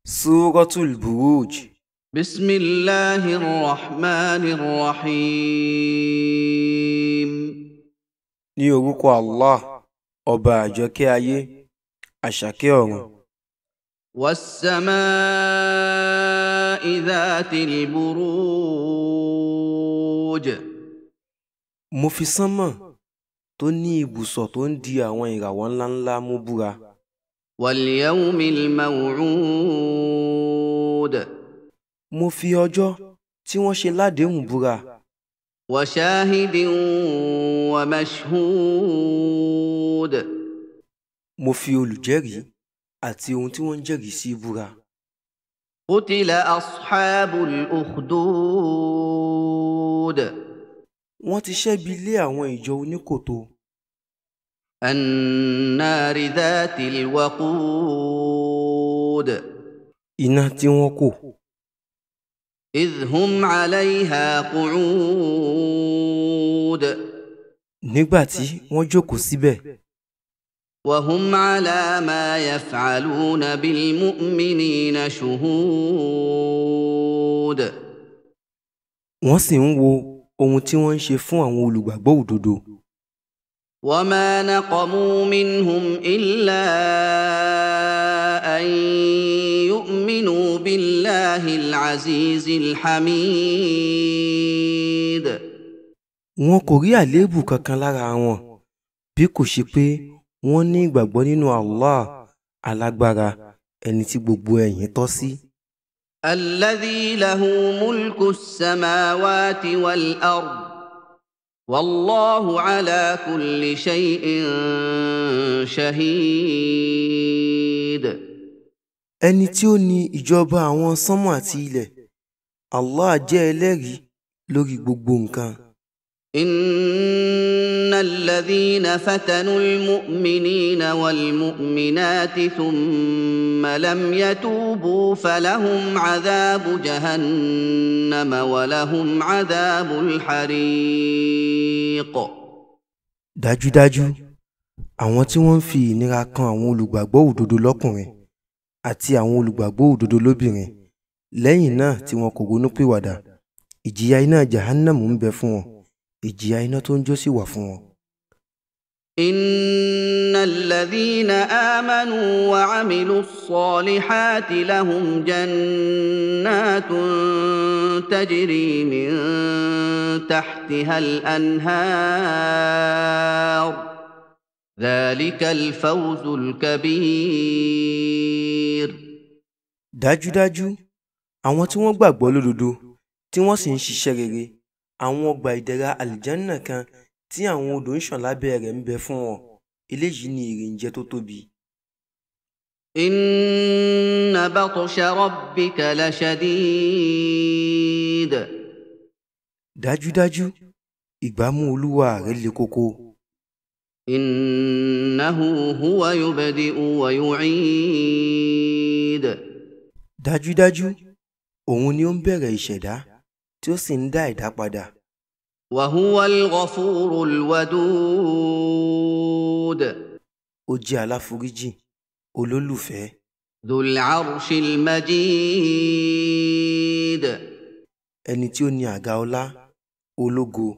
سورة البروج. بسم الله الرحمن الرحيم. Ní orúkọ Allah, ọba àjọkẹ́ ayé, àṣàkẹ́ ọ̀run. والسماء ذات البروج. Mo fi sánmọ̀ tó ní ibùsọ̀ tó ń di àwọn ìràwọ̀ ńláńlá mú búra. واليوم الموعود. Mo fi ọjọ́ tí wọ́n ṣe ládéhùn búra. وشاهد ومشهود. Mo fi olùjẹ́rìí àti ohun tí wọ́n ń jẹ́rìí sí búra. قتل أصحاب الأخدود. Wọ́n ti ṣẹ́bi lé àwọn ìjọ oníkòtò. النار ذات الوقود. Iná tí wọ́n kò. إذ هم عليها قعود. Nígbà tí wọ́n jókòó síbẹ̀. وهم على ما يفعلون بالمؤمنين شهود. Wọ́n sì ń wo ohun tí wọ́n ń ṣe fún àwọn olùgbàgbọ́ òdodo. وما نقموا منهم إلا أن يؤمنوا بالله العزيز الحميد. Wọn kò rí àléébù kankan lára wọn bí kò ṣe pé wọ́n ní ìgbàgbọ́ nínú Allah alágbára, ẹni tí gbogbo ẹ̀yìn tọ́ sí. الذي له ملك السماوات والأرض والله على كل شيء شهيد. Ẹni tí ó ní ìjọba àwọn sánmọ̀ àti ilẹ̀, Allah jẹ́ ẹlẹ́rìí lórí gbogbo nǹkan. إن الذين فتنوا المؤمنين والمؤمنات ثم لم يتوبوا فلهم عذاب جهنم ولهم عذاب الحريق. Dájúdájú, àwọn tí wọ́n ń fi ìnira kan àwọn olùgbàgbọ́ òdodo lọ́kùnrin àti àwọn olùgbàgbọ́ òdodo lóbìnrin lẹ́yìn náà tí wọn kò ronúpìwàdà, ìjìyà iná Jahannam ń bẹ fún wọn, ìjìyà iná tó ń jó sì wà fún wọn. إن الذين آمنوا وعملوا الصالحات لهم جنات تجري من تحتها الأنهار ذلك الفوز الكبير. Dájúdájú, àwọn tí wọ́n gbàgbọ́ lódodo tí wọ́n sì ń ṣiṣẹ́ rere, àwọn ọgbà ìdẹ̀ra àlìjánà kan tí àwọn odò ń ṣàn lábẹ́ rẹ̀ ń bẹ fún wọn. Eléyìí ni èrè ń jẹ tó tóbi. إن بطش ربك لشديد. Dájúdájú, ìgbámú Olúwa rẹ̀ le koko. إنه هو يبدئ ويعيد. Dájúdájú, òun ni ó ń bẹ̀rẹ̀ ìṣẹ̀dá tí ó sì ń dá ẹ̀dá padà. وهو الغفور الودود. Ó jẹ́ aláforíjì, olólùfẹ́. ذو العرش المجيد. Ẹni tí ó ní àga ọlá, ológo.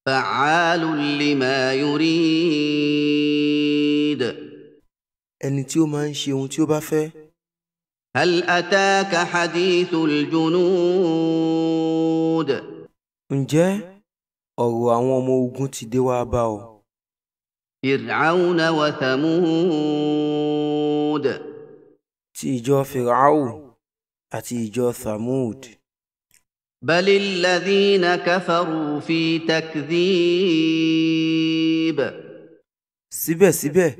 فعال لما يريد. Ẹni tí ó máa ń ṣe ohun tí ó bá fẹ́. هل أتاك حديث الجنود. Ǹjẹ́ ọ̀rọ̀ àwọn ọmọ ogun ti dé wá bá ọ? فرعون وثمود. Ti ìjọ Fìràáù àti ìjọ Thamud. بل الذين كفروا في تكذيب. Síbẹ̀síbẹ̀,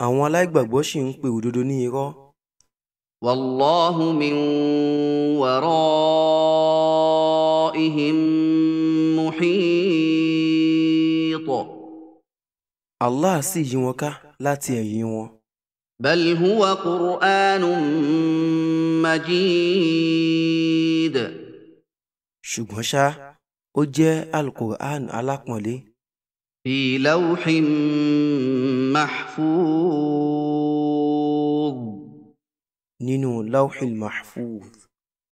àwọn aláìgbàgbọ́ ṣì ń pe òdodo ní irọ́. والله من ورائهم محيط. Allah sì yí wọn ká láti ẹ̀yìn wọn. بل هو قرآن مجيد. Ṣùgbọ́n ṣá, ó jẹ́ Al-Qur'an alápọ̀nlé. في لوح محفوظ. nínú Lawhil Mahfuz.